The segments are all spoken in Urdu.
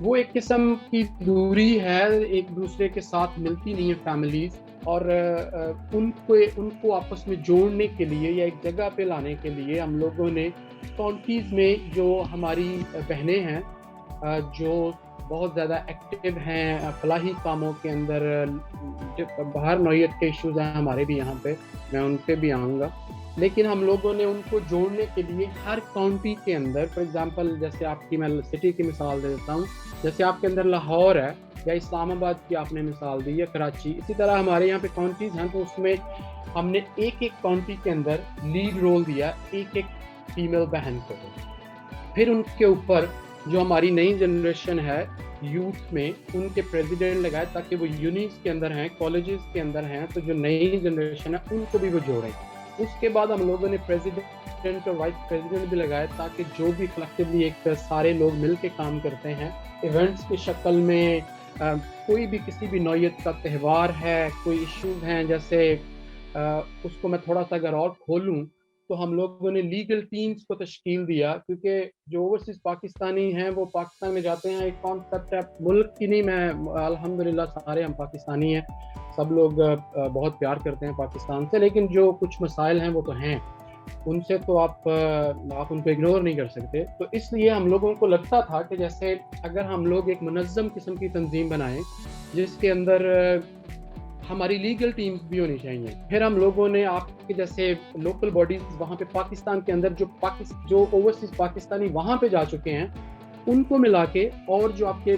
وہ ایک قسم کی دوری ہے, ایک دوسرے کے ساتھ ملتی نہیں ہے فیملیز, اور ان کو آپس میں جوڑنے کے لیے یا ایک جگہ پہ لانے کے لیے ہم لوگوں نے کاؤنٹیز میں جو ہماری بہنیں ہیں جو بہت زیادہ ایکٹیو ہیں فلاحی کاموں کے اندر, باہر نوعیت کے ایشوز ہیں ہمارے بھی یہاں پہ, میں ان پہ بھی آؤں گا, لیکن ہم لوگوں نے ان کو جوڑنے کے لیے ہر کاؤنٹی کے اندر, فار ایگزامپل جیسے آپ کی میں سٹی کی مثال دے دیتا ہوں, جیسے آپ کے اندر لاہور ہے یا اسلام آباد کی آپ نے مثال دی یا کراچی, اسی طرح ہمارے یہاں پہ کاؤنٹیز ہیں, تو اس میں ہم نے ایک ایک کاؤنٹی کے اندر لیڈ رول دیا ایک ایک فیمیل بہن کو. پھر ان کے اوپر جو ہماری نئی جنریشن ہے یوتھ میں, ان کے پریزیڈنٹ لگائے تاکہ وہ یونیز کے اندر ہیں, کالجز کے اندر ہیں, تو جو نئی جنریشن ہے ان کو بھی وہ جوڑیں. اس کے بعد ہم لوگوں نے پریزیڈنٹ اور وائس پریزیڈنٹ بھی لگائے تاکہ جو بھی کلیکٹیولی ایک سارے لوگ مل کے کام کرتے ہیں ایونٹس کی شکل میں, کوئی بھی کسی بھی نوعیت کا تہوار ہے, کوئی ایشوز ہیں, جیسے اس کو میں تھوڑا سا اگر اور کھولوں تو ہم لوگوں نے لیگل ٹیمز کو تشکیل دیا, کیونکہ جو اوورسیز پاکستانی ہیں وہ پاکستان میں جاتے ہیں, ایک کانسیپٹ ہے ملک کی نہیں, میں الحمدللہ سارے ہم پاکستانی ہیں, سب لوگ بہت پیار کرتے ہیں پاکستان سے, لیکن جو کچھ مسائل ہیں وہ تو ہیں, ان سے تو آپ ان کو اگنور نہیں کر سکتے. تو اس لیے ہم لوگوں کو لگتا تھا کہ جیسے اگر ہم لوگ ایک منظم قسم کی تنظیم بنائیں جس کے اندر ہماری لیگل ٹیمز بھی ہونی چاہیے. پھر ہم لوگوں نے آپ کے جیسے لوکل باڈیز وہاں پہ پاکستان کے اندر جو اوورسیز پاکستانی وہاں پہ جا چکے ہیں ان کو ملا کے, اور جو آپ کے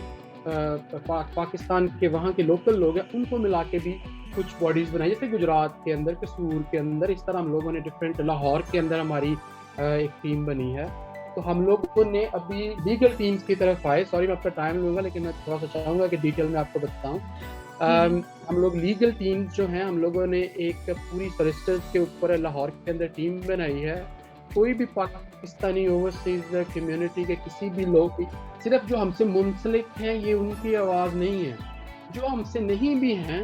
پاکستان کے وہاں کے لوکل لوگ ہیں ان کو ملا کے بھی کچھ باڈیز بنائی, جیسے گجرات کے اندر, قصور کے اندر, اس طرح ہم لوگوں نے ڈفرینٹ, لاہور کے اندر ہماری ایک ٹیم بنی ہے. تو ہم لوگوں نے ابھی لیگل ٹیمز کی طرف آئے, سوری میں آپ کا ٹائم لوں گا لیکن میں تھوڑا سا چاہوں گا کہ ڈیٹیل میں آپ کو بتاؤں. ہم لوگ لیگل ٹیمز جو ہیں ہم لوگوں نے ایک پوری سولسٹرز کے اوپر لاہور کے اندر ٹیم بنائی ہے. کوئی بھی پاکستانی اوورسیز کمیونٹی کے کسی بھی لوگ, صرف جو ہم سے منسلک ہیں یہ ان کی آواز نہیں ہے, جو ہم سے نہیں بھی ہیں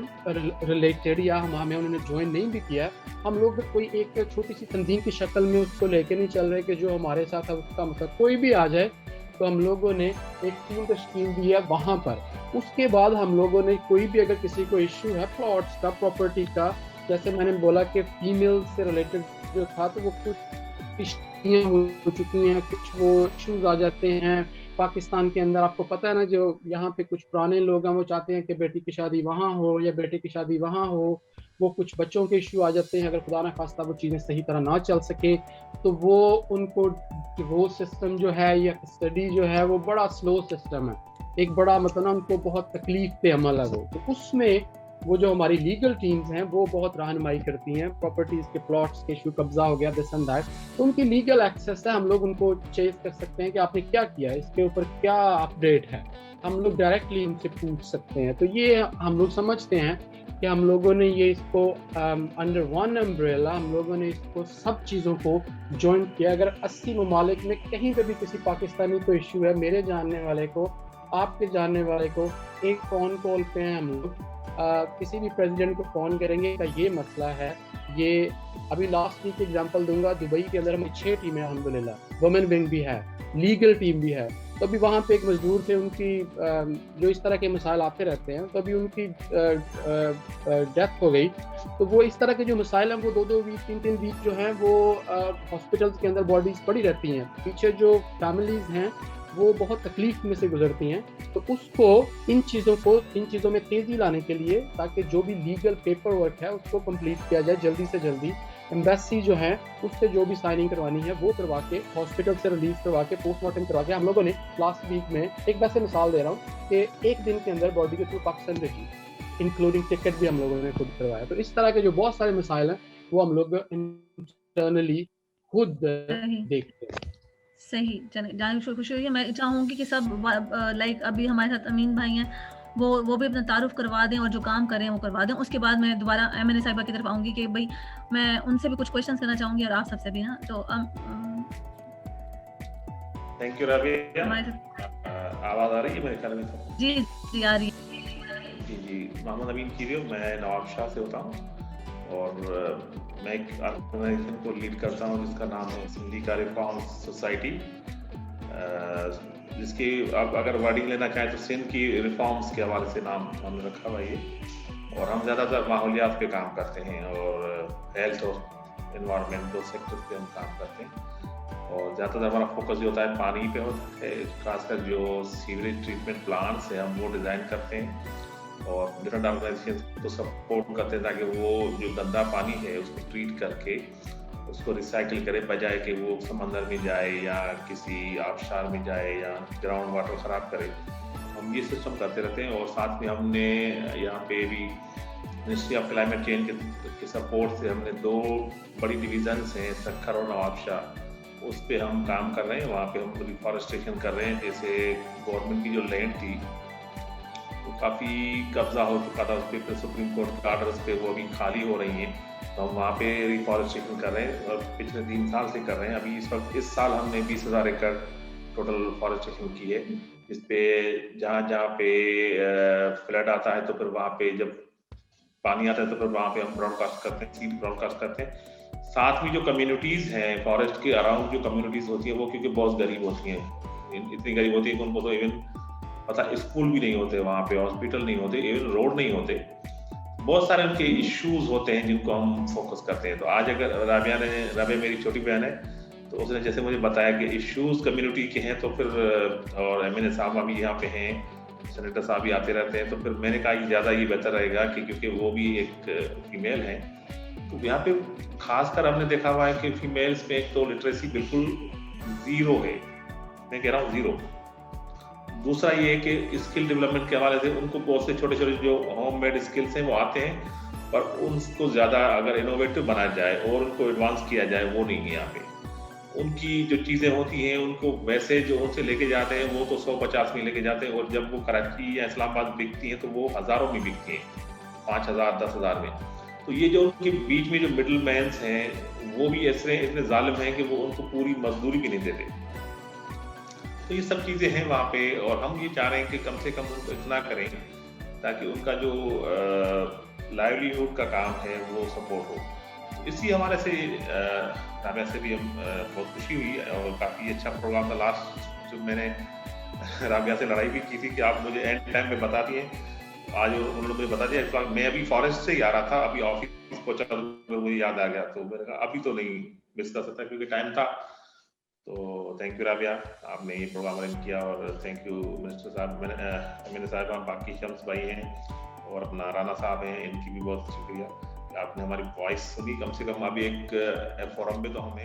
ریلیٹڈ یا ہمیں انہوں نے جوائن نہیں بھی کیا, ہم لوگ کوئی ایک چھوٹی سی تنظیم کی شکل میں اس کو لے کے نہیں چل رہے کہ جو ہمارے ساتھ ہے اس کا مطلب کوئی بھی آ جائے. تو ہم لوگوں نے ایک ٹیم تشکیل دی ہے وہاں پر. اس کے بعد ہم لوگوں نے کوئی بھی اگر کسی کو ایشو ہے پلاٹس کا, پراپرٹی کا, جیسے میں نے بولا کہ فیمیل سے ریلیٹڈ جو تھا تو وہ کچھ ایشوز ہو چکی ہیں, کچھ وہ ایشوز آ جاتے ہیں پاکستان کے اندر. آپ کو پتہ ہے نا, جو یہاں پہ کچھ پرانے لوگ ہیں وہ چاہتے ہیں کہ بیٹی کی شادی وہاں ہو یا بیٹے کی شادی وہاں ہو, وہ کچھ بچوں کے ایشو آ جاتے ہیں, اگر خدا نہ خواستہ وہ چیزیں صحیح طرح نہ چل سکیں تو وہ ان کو وہ سسٹم جو ہے یا اسٹڈی جو ہے وہ بڑا سلو سسٹم ہے, ایک بڑا مطلب ان کو بہت تکلیف پہ عمل ہے وہ. تو اس میں وہ جو ہماری لیگل ٹیمز ہیں وہ بہت رہنمائی کرتی ہیں, پراپرٹیز کے پلاٹس کے ایشو, قبضہ ہو گیا دس اینڈ دیٹ, تو ان کی لیگل ایکسیس ہے, ہم لوگ ان کو چیز کر سکتے ہیں کہ آپ نے کیا کیا ہے, اس کے اوپر کیا اپڈیٹ ہے, ہم لوگ ڈائریکٹلی ان سے پوچھ سکتے ہیں. تو یہ ہم لوگ سمجھتے ہیں کہ ہم لوگوں نے یہ اس کو انڈر ون امبریلا ہم لوگوں نے اس کو سب چیزوں کو جوائن کیا. اگر 80 ممالک میں کہیں پہ بھی کسی پاکستانی کو ایشو ہے, میرے جاننے والے کو, آپ کے جاننے والے کو, ایک فون کال پہ ہیں ہم لوگ, کسی بھی پریزیڈنٹ کو فون کریں گے کہ یہ مسئلہ ہے. یہ ابھی لاسٹ ویک ایگزامپل دوں گا, دبئی کے اندر ہمیں 6 ٹیمیں الحمدللہ, وومن ونگ بھی ہے, لیگل ٹیم بھی ہے. تو ابھی وہاں پہ ایک مزدور تھے, ان کی جو اس طرح کے مسائل آتے رہتے ہیں, تو ابھی ان کی ڈیتھ ہو گئی. تو وہ اس طرح کے جو مسائل ہیں وہ 2 ویک 3 ویک جو ہیں وہ ہاسپٹلس کے اندر باڈیز پڑی رہتی ہیں. پیچھے جو فیملیز ہیں وہ بہت تکلیف میں سے گزرتی ہیں. تو اس کو ان چیزوں میں تیزی لانے کے لیے, تاکہ جو بھی لیگل پیپر ورک ہے اس کو کمپلیٹ کیا جائے جلدی سے جلدی, ایمبیسی جو ہے اس سے جو بھی سائننگ کروانی ہے وہ کروا کے, ہاسپٹل سے ریلیز کروا کے, پوسٹ مارٹم کروا کے, ہم لوگوں نے لاسٹ ویک میں ایک ویسے مثال دے رہا ہوں کہ 1 دن کے اندر باڈی کے تھرو پاکستان بھیجی, انکلوڈنگ ٹکٹ بھی ہم لوگوں نے خود کروایا. تو اس طرح کے جو بہت سارے مسائل ہیں وہ ہم لوگ انٹرنلی خود دیکھتے ہیں. صحیح, جان خوشی ہوئی ہے. میں چاہوں گی کہ سب لائک ابھی ہمارے ساتھ امین بھائی ہیں وہ بھی اپنا تعارف کروا دیں اور جو کام کریں وہ کروا دیں. اس کے بعد میں دوبارہ MNA صاحبہ کی طرف آؤں گی کہ بھائی میں ان سے بھی کچھ کوشچنس کرنا چاہوں گی اور آپ سب سے بھی. ہاں, تو تھینک یو رابعہ. آواز آ رہی ہے میرے خیال میں؟ جی جی آ رہی ہے. جی محمد امین کیریو, میں نواب شاہ سے ہوتا ہوں اور میں ایک آرگنائزیشن کو لیڈ کرتا ہوں جس کا نام ہے سندھی کا ریفارم سوسائٹی. جس کی آپ اگر ورڈنگ لینا چاہیں تو سندھ کی ریفارمز کے حوالے سے نام ہم نے رکھا ہوا یہ. اور ہم زیادہ تر ماحولیات پہ کام کرتے ہیں اور ہیلتھ اور انوائرمنٹ دو سیکٹر پہ ہم کام کرتے ہیں. اور زیادہ تر ہمارا فوکس جو ہوتا ہے پانی پہ ہوتا ہے, خاص کر جو سیوریج ٹریٹمنٹ پلانٹس ہیں ہم وہ ڈیزائن کرتے ہیں اور ڈفرنٹ آرگنائزیشن کو سپورٹ کرتے ہیں تاکہ وہ جو گندا پانی ہے اس کو ٹریٹ کر کے اس کو ریسائکل کرے, بجائے کہ وہ سمندر میں جائے یا کسی آبشار میں جائے یا گراؤنڈ واٹر خراب کرے. ہم یہ سسٹم کرتے رہتے ہیں. اور ساتھ میں ہم نے یہاں پہ بھی منسٹری آف کلائمیٹ چینج کے سپورٹ سے ہم نے 2 بڑی ڈویژنس ہیں, سکھر اور نواب شاہ, اس پہ ہم کام کر رہے ہیں. وہاں پہ ہم ریفارسٹریشن کر رہے ہیں. جیسے گورنمنٹ کی جو لینڈ تھی وہ کافی قبضہ ہو چکا تھا اس پہ, سپریم کورٹ کے آرڈرز پہ وہ ابھی خالی ہو رہی ہیں, تو ہم وہاں پہ ریفارسٹریشن کر رہے ہیں اور پچھلے 3 سال سے کر رہے ہیں. ابھی اس وقت اس سال ہم نے 20,000 ایکڑ ٹوٹل فارسٹریشن کی ہے, جس پہ جہاں پہ فلڈ آتا ہے تو پھر وہاں پہ جب پانی آتا ہے تو پھر وہاں پہ ہم براڈ کاسٹ کرتے ہیں, سیڈ براڈ کاسٹ کرتے ہیں. ساتھ میں جو کمیونٹیز ہیں فارسٹ کے اراؤنڈ جو کمیونٹیز ہوتی ہیں وہ کیونکہ بہت غریب ہوتی ہیں, اتنی غریب ہوتی ہیں کہ ان کو تو ایون پتہ اسکول بھی نہیں ہوتے, وہاں پہ ہاسپٹل نہیں ہوتے, ایون روڈ نہیں ہوتے, بہت سارے ان کے ایشوز ہوتے ہیں جن کو ہم فوکس کرتے ہیں. تو آج اگر رابعہ میری چھوٹی بہن ہے تو اس نے جیسے مجھے بتایا کہ ایشوز کمیونٹی کے ہیں, تو پھر اور ایم این اے صاحب ابھی یہاں پہ ہیں, سینیٹر صاحب بھی آتے رہتے ہیں, تو پھر میں نے کہا کہ زیادہ یہ بہتر رہے گا کہ کیونکہ وہ بھی ایک فیمیل ہیں. تو یہاں پہ خاص کر ہم نے دیکھا ہوا ہے کہ فیمیلز میں ایک تو لٹریسی بالکل 0 ہے, میں کہہ رہا ہوں 0. دوسرا یہ ہے کہ اسکل ڈیولپمنٹ کے حوالے سے ان کو بہت سے چھوٹے چھوٹے جو ہوم میڈ اسکلس ہیں وہ آتے ہیں, پر ان کو زیادہ اگر انوویٹو بنایا جائے اور ان کو ایڈوانس کیا جائے وہ نہیں ہے. یہاں پہ ان کی جو چیزیں ہوتی ہیں ان کو ویسے جو ان سے لے کے جاتے ہیں وہ تو 150 میں لے کے جاتے ہیں, اور جب وہ کراچی یا اسلام آباد بکتی ہیں تو وہ ہزاروں میں بکتی ہیں, 5,000 10,000 میں. تو یہ جو ان کے بیچ میں جو مڈل مینس ہیں وہ بھی اتنے ظالم ہیں کہ وہ ان کو پوری مزدوری بھی نہیں دیتے. تو یہ سب چیزیں ہیں وہاں پہ, اور ہم یہ چاہ رہے ہیں کہ کم سے کم ان کو اتنا کریں تاکہ ان کا جو لائیولیہوڈ کا کام ہے وہ سپورٹ ہو. اسی حوالے سے رابعہ سے بھی ہم بہت خوشی ہوئی اور کافی اچھا پروگرام تھا. لاسٹ جو میں نے رابعہ سے لڑائی بھی کی تھی کہ آپ مجھے اینڈ ٹائم میں بتا دیے, آج انہوں نے مجھے بتا دیا. میں ابھی فارسٹ سے ہی آ رہا تھا, ابھی آفس پہنچا تو مجھے یاد آ گیا, تو میں نے کہا ابھی تو نہیں مس کر سکتا کیونکہ ٹائم تھا. تو تھینک یو رابعہ, آپ نے یہ پروگرام ارینج کیا, اور تھینک یو منسٹر صاحب, میرے صاحب باقی شمس بھائی ہیں اور اپنا رانا صاحب ہیں, ان کی بھی بہت شکریہ کہ آپ نے ہماری وائس سنی. کم سے کم ابھی ایک فورم پہ تو ہمیں